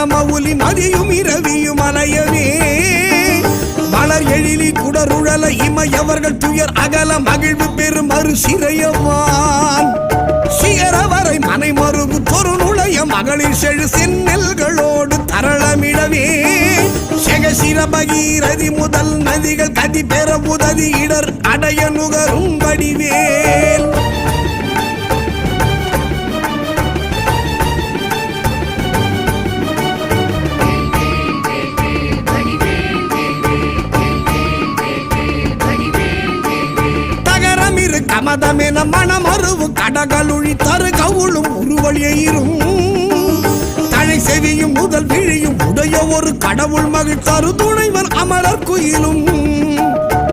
மணமவுலி மதியும் இரவியும் அலையவே மலர் எழிலி குடருழல இமையவர்கள் துயர் அகல மகிழ்வு பெரும் மறு சிறையவான் சிகரவரை மனை மருகு தொரு நுழைய மகளிர் செழு செந்நெல்களோடு தரளமிடவே செகசிர பகீரதி முதல் நதிகள் கதி பெற உதவி இடர் அடைய நுகரும் வடிவேல் கமதமென மணமருவு கடகளுழி தரு கவுளும் உருவழியும் தழை செவியும் முதல் விழியும் உடைய ஒரு கடவுள் மகிழ் தரு துணைவன் அமரர் குயிலும்